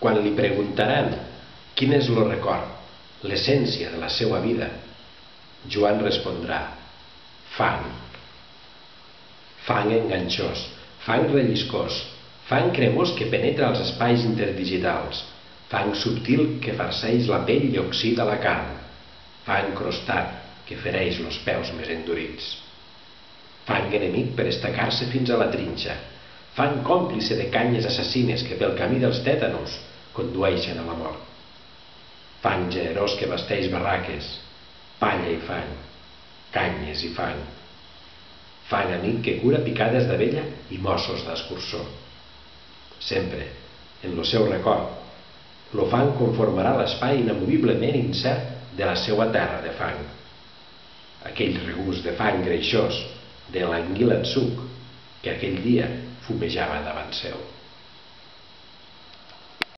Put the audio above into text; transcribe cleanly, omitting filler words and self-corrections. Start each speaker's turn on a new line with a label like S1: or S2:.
S1: Quan li preguntaran quin és el record, l'essència de la seva vida, Joan respondrà: fang. Fang enganxós, fang relliscós, fang cremós que penetra els espais interdigitals, fang subtil que farceix la pell i oxida la carn, fang crostat que fereix els peus més endurits. Fang enemic per estacar-se fins a la trinxa, fang còmplice de canyes assassines que pel camí dels tètanos condueixen a la mort. Fang generós que vesteix barraques, palla i fang, canyes i fang. Fang amic que cura picades d'abella i mossos d'escurçó. Sempre, en el seu record, lo fang conformarà l'espai inamoviblement incert de la seva terra de fang. Aquell regust de fang greixós, de l'anguila en suc, que aquell dia fumejava davant seu.